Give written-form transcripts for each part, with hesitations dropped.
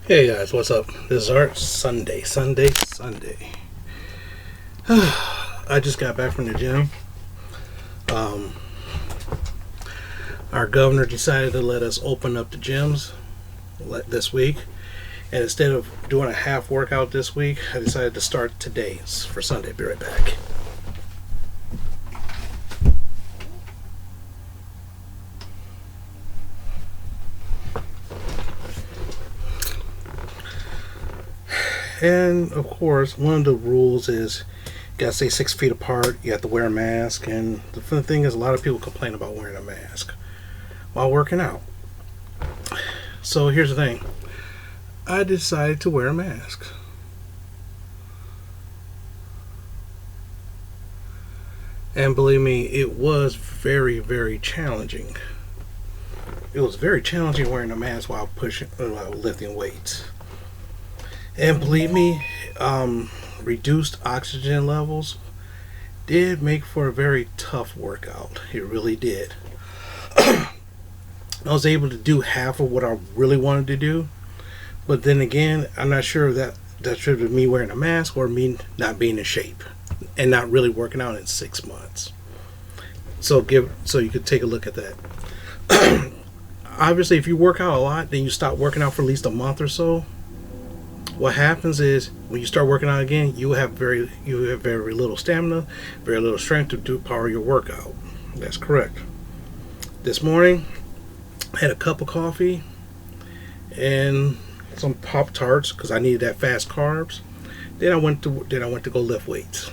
Hey guys, what's up? This is our Sunday. I just got back from the gym. Um, our governor decided to let us open up the gyms this week. And instead of doing a half workout this week, I decided to start today's for Sunday. Be right back. And of course, one of the rules is you gotta stay 6 feet apart. You have to wear a mask. And the fun thing is, a lot of people complain about wearing a mask while working out. So here's the thing: I decided to wear a mask. And believe me, it was very, very challenging. It was very challenging wearing a mask while while lifting weights. And believe me, reduced oxygen levels did make for a very tough workout. It really did. I was able to do half of what I really wanted to do, but then again, I'm not sure if that's true to me wearing a mask or me not being in shape and not really working out in 6 months. So you could take a look at that. Obviously, if you work out a lot, then you stop working out for at least a month or so. What happens is when you start working out again, you have very little stamina, very little strength to do power your workout. That's correct. This morning, I had a cup of coffee and some Pop-Tarts because I needed that fast carbs. Then I went to go lift weights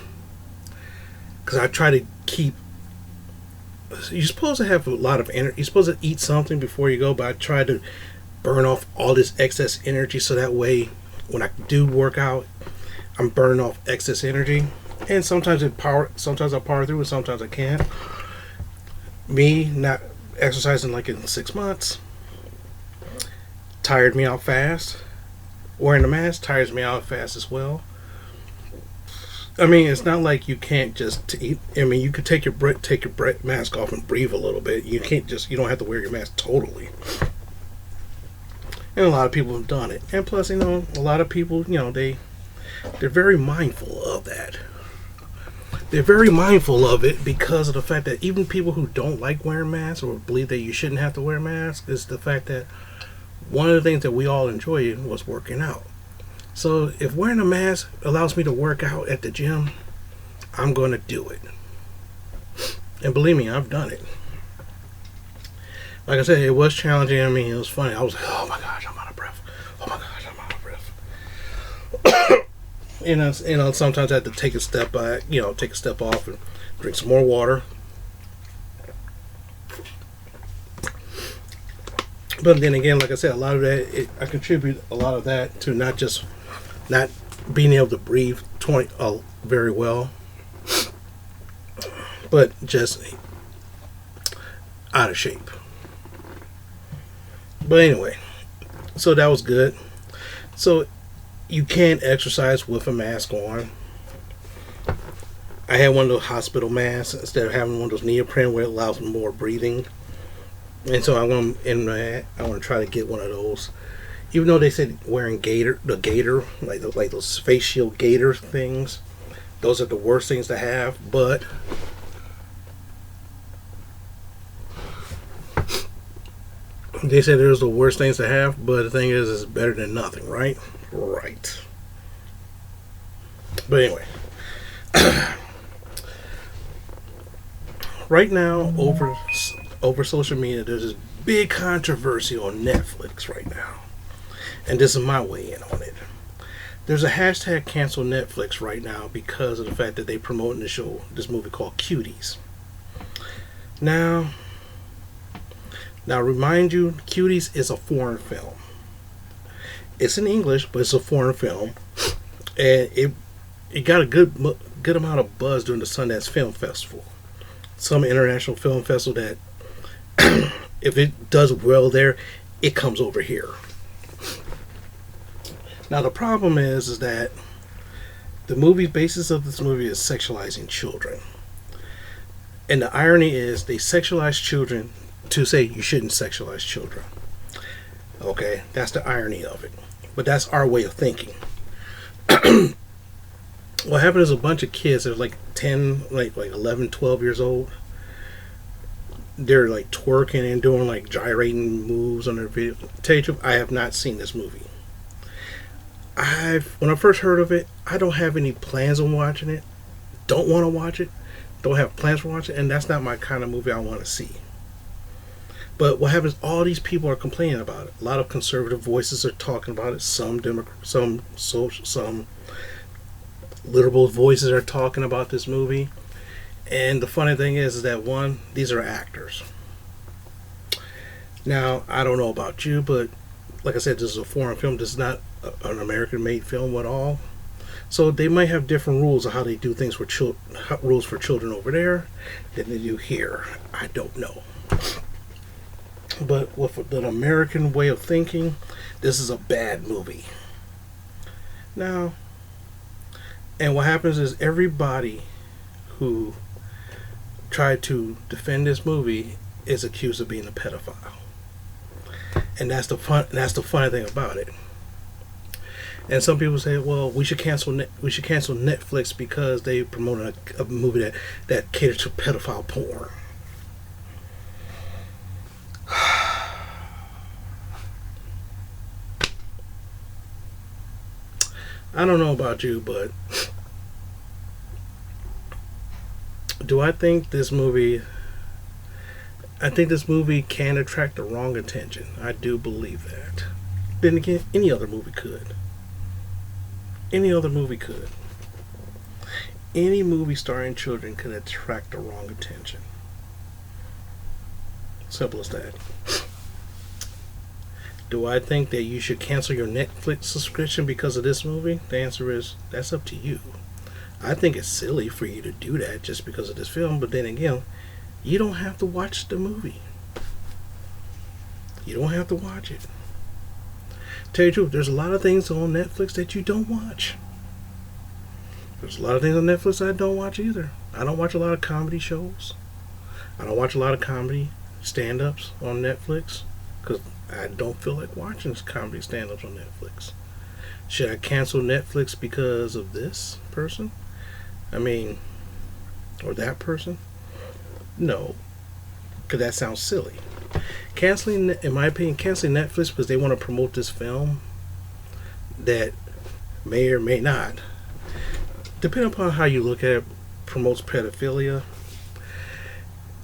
because I try to keep. You're supposed to have a lot of energy. You're supposed to eat something before you go, but I try to burn off all this excess energy so that way, when I do work out, I'm burning off excess energy. And sometimes I power through it, sometimes I can't. Me not exercising like in 6 months tired me out fast. Wearing a mask tires me out fast as well. I mean, it's not like you can't just eat. I mean, you could take your mask off and breathe a little bit. You don't have to wear your mask totally. And a lot of people have done it. And plus, a lot of people, they're very mindful of that. They're very mindful of it because of the fact that even people who don't like wearing masks or believe that you shouldn't have to wear masks is the fact that one of the things that we all enjoy was working out. So if wearing a mask allows me to work out at the gym, I'm going to do it. And believe me, I've done it. Like I said, it was challenging. I mean, it was funny. I was like, oh my gosh, I'm out of breath. Oh my gosh, I'm out of breath. Sometimes I have to take a step back, take a step off and drink some more water. But then again, like I said, a lot of that, I contribute a lot of that to not being able to breathe very well, but just out of shape. But anyway, so that was good. So you can't exercise with a mask on. I had one of those hospital masks instead of having one of those neoprene where it allows more breathing. And so I want to try to get one of those. Even though they said wearing gaiter, like those face shield gaiter things, those are the worst things to have. But they said there's the worst things to have. But the thing is, it's better than nothing, right? Right. But anyway, right now over social media, there's this big controversy on Netflix right now. And this is my way in on it. There's a hashtag cancel Netflix right now because of the fact that they promoting this movie called Cuties. Now remind you, Cuties is a foreign film. It's in English, but it's a foreign film. And it got a good amount of buzz during the Sundance Film Festival. Some international film festival that if it does well there, it comes over here. Now the problem is that the basis of this movie is sexualizing children. And the irony is they sexualize children to say you shouldn't sexualize children. Okay, that's the irony of it. But that's our way of thinking. What happened is a bunch of kids that are like 10, like 11, 12 years old. They're like twerking and doing like gyrating moves on their video. Tell you the truth, I have not seen this movie. When I first heard of it, I don't have any plans on watching it. Don't want to watch it. Don't have plans for watching it, and that's not my kind of movie I want to see. But what happens? All these people are complaining about it. A lot of conservative voices are talking about it. Some liberal voices are talking about this movie. And the funny thing is that one, these are actors. Now, I don't know about you, but like I said, this is a foreign film. This is not an American-made film at all. So they might have different rules of how they do things for rules for children over there than they do here. I don't know. But with the American way of thinking, this is a bad movie. Now, and what happens is everybody who tried to defend this movie is accused of being a pedophile. And that's the funny thing about it. And some people say, well, we should cancel Netflix because they promoted a movie that caters to pedophile porn. I don't know about you, but do I think this movie... I think this movie can attract the wrong attention. I do believe that. Then again, any other movie could. Any other movie could. Any movie starring children can attract the wrong attention. Simple as that. Do I think that you should cancel your Netflix subscription because of this movie? The answer is, that's up to you. I think it's silly for you to do that just because of this film, but then again, you don't have to watch the movie. You don't have to watch it. Tell you the truth, there's a lot of things on Netflix that you don't watch. There's a lot of things on Netflix I don't watch either. I don't watch a lot of comedy shows. I don't watch a lot of comedy stand-ups on Netflix because I don't feel like watching comedy stand-ups on Netflix. Should I cancel Netflix because of this person? Or that person? No, because that sounds silly. In my opinion, canceling Netflix because they want to promote this film that may or may not, depending upon how you look at it, promotes pedophilia.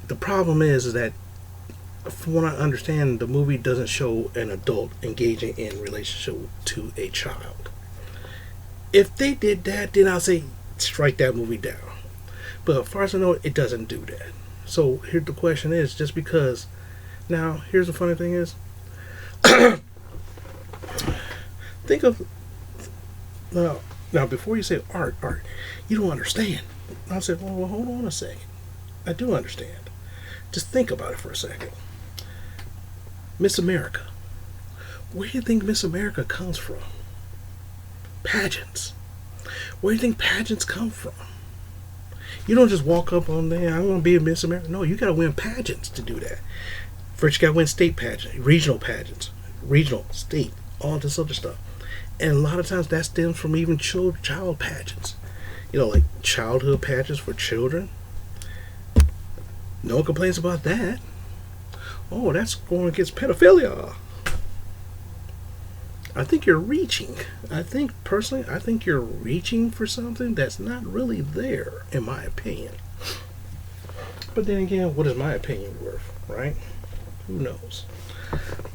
The problem is that, from what I understand, the movie doesn't show an adult engaging in relationship to a child. If they did that, then I'll say strike that movie down. But as far as I know, it doesn't do that. So here the question is, just because... Now, here's the funny thing is... think of... Now, before you say art, you don't understand. I said, well, hold on a second. I do understand. Just think about it for a second. Miss America. Where do you think Miss America comes from? Pageants. Where do you think pageants come from? You don't just walk up on there, I'm going to be a Miss America. No, you got to win pageants to do that. First, you got to win state pageants, regional pageants, regional, state, all this other stuff. And a lot of times that stems from even child pageants. Like childhood pageants for children. No one complains about that. Oh, that's going against pedophilia. I think you're reaching. Personally, I think you're reaching for something that's not really there, in my opinion. But then again, what is my opinion worth, right? Who knows?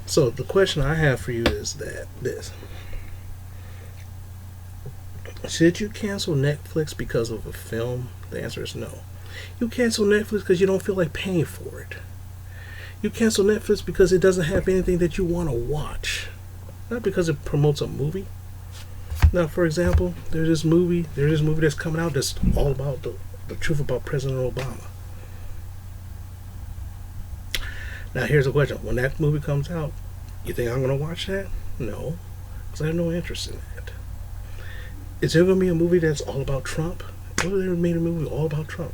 So the question I have for you is this. Should you cancel Netflix because of a film? The answer is no. You cancel Netflix because you don't feel like paying for it. You cancel Netflix because it doesn't have anything that you want to watch. Not because it promotes a movie. Now, for example, there's this movie that's coming out that's all about the truth about President Obama. Now, here's the question. When that movie comes out, you think I'm going to watch that? No, because I have no interest in that. Is there going to be a movie that's all about Trump? What if they made a movie all about Trump?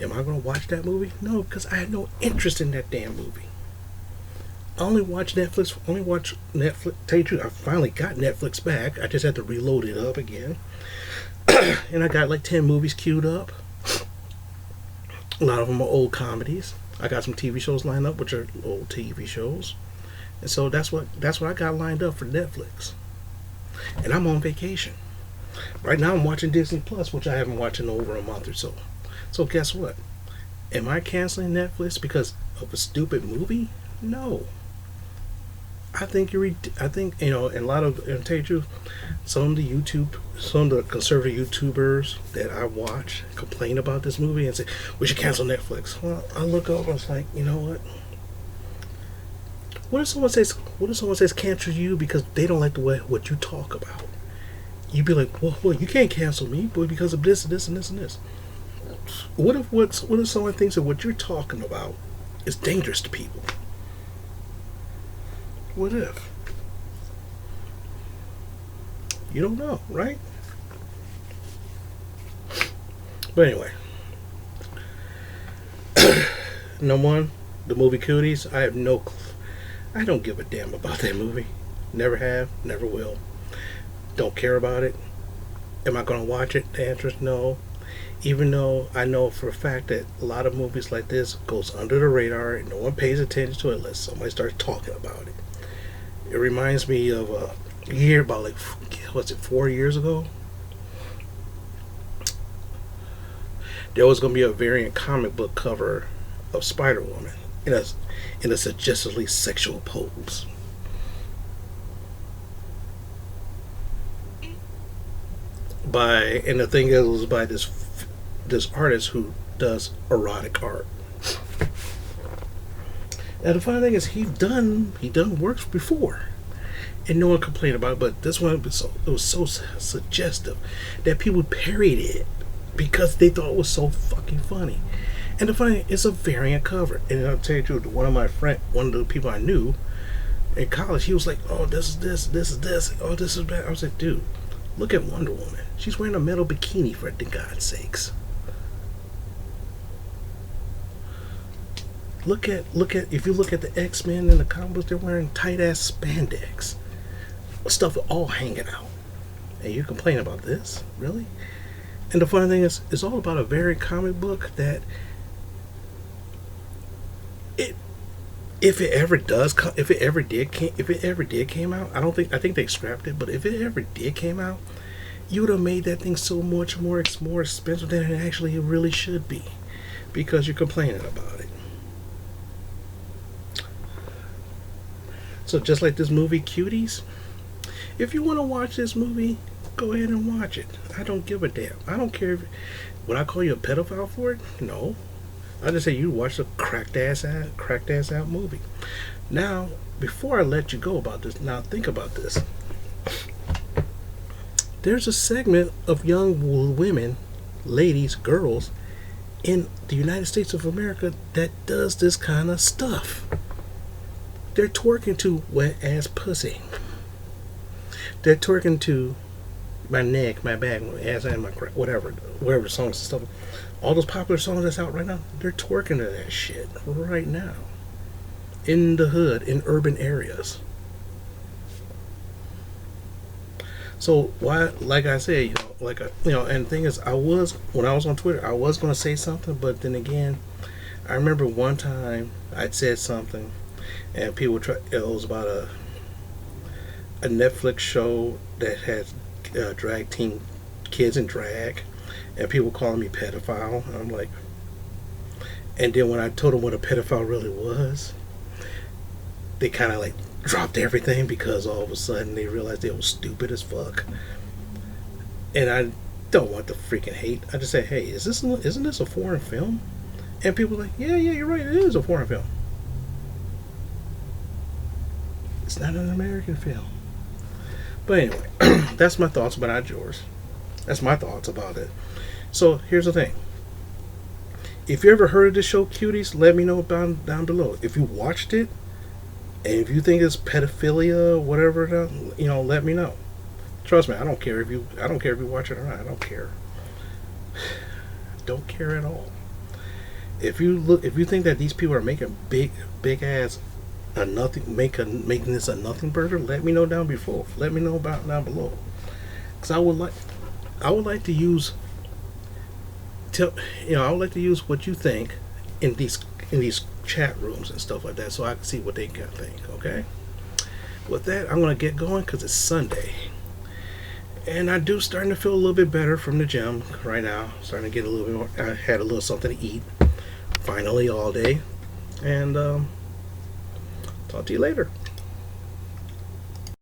Am I going to watch that movie? No, because I have no interest in that damn movie. I only watch Netflix. Only watch Netflix. Tell you the truth, I finally got Netflix back. I just had to reload it up again, and I got like 10 movies queued up. A lot of them are old comedies. I got some TV shows lined up, which are old TV shows, and so that's what I got lined up for Netflix. And I'm on vacation right now. I'm watching Disney Plus, which I haven't watched in over a month or so. So guess what? Am I canceling Netflix because of a stupid movie? No. I think I think and a lot of, and tell you the truth, some of the conservative YouTubers that I watch complain about this movie and say we should cancel Netflix. Well, I look up and it's like, you know what? What if someone says cancel you because they don't like the way what you talk about? You'd be like, well, you can't cancel me, boy, because of this and this and this and this. What if someone thinks that what you're talking about is dangerous to people? What if? You don't know, right? But anyway, number one, the movie Cuties. I don't give a damn about that movie. Never have, never will. Don't care about it. Am I going to watch it? The answer is no. Even though I know for a fact that a lot of movies like this goes under the radar and no one pays attention to it unless somebody starts talking about it. It reminds me of a year about like, what's it, 4 years ago? There was going to be a variant comic book cover of Spider-Woman in a suggestively sexual pose. And the thing is, it was by this artist who does erotic art. Now the funny thing is, he done works before, and no one complained about it. But this one it was so suggestive that people parried it because they thought it was so fucking funny. And the funny thing, it's a variant cover. And I'll tell you the truth, one of the people I knew in college, he was like, "Oh, this is this. Oh, this is bad." I was like, "Dude, look at Wonder Woman. She's wearing a metal bikini, for God's sakes." Look at if you look at the X-Men and the comics, they're wearing tight ass spandex. Stuff all hanging out. And you complain about this? Really? And the funny thing is, it's all about a very comic book that if it ever did came out, I think they scrapped it, but if it ever did came out, you would have made that thing so much more expensive than it actually really should be, because you're complaining about it. So just like this movie Cuties, if you want to watch this movie, go ahead and watch it. I don't give a damn. I don't care would I call you a pedophile for it? No. I just say you watch a cracked ass out movie. Now, before I let you go about this, now think about this. There's a segment of young women, ladies, girls in the United States of America that does this kind of stuff. They're twerking to wet ass pussy. They're twerking to my neck, my back, my ass, and my crap, whatever songs and stuff. All those popular songs that's out right now, they're twerking to that shit right now. In the hood, in urban areas. So why, like I said, and the thing is, when I was on Twitter, I was going to say something, but then again, I remember one time I'd said something, and people it was about a Netflix show that had drag teen kids in drag, and people calling me pedophile. And I'm like, and then when I told them what a pedophile really was, they kind of like dropped everything because all of a sudden they realized they were stupid as fuck. And I don't want the freaking hate. I just say, hey, isn't this a foreign film? And people are like, yeah, you're right, it is a foreign film. It's not an American film. But anyway, that's my thoughts, but not yours. That's my thoughts about it. So here's the thing. If you ever heard of this show, Cuties, let me know down below. If you watched it, and if you think it's pedophilia, whatever, let me know. Trust me, I don't care if you watch it or not. I don't care. Don't care at all. If you think that these people are making big ass a nothing making this a nothing burger, let me know down before. Let me know about down below, because I would like to use tell I would like to use what you think in these chat rooms and stuff like that, so I can see what they can think. Okay. With that, I'm gonna get going because it's Sunday, and I do starting to feel a little bit better from the gym right now. Starting to get a little bit more. I had a little something to eat finally all day, and talk to you later.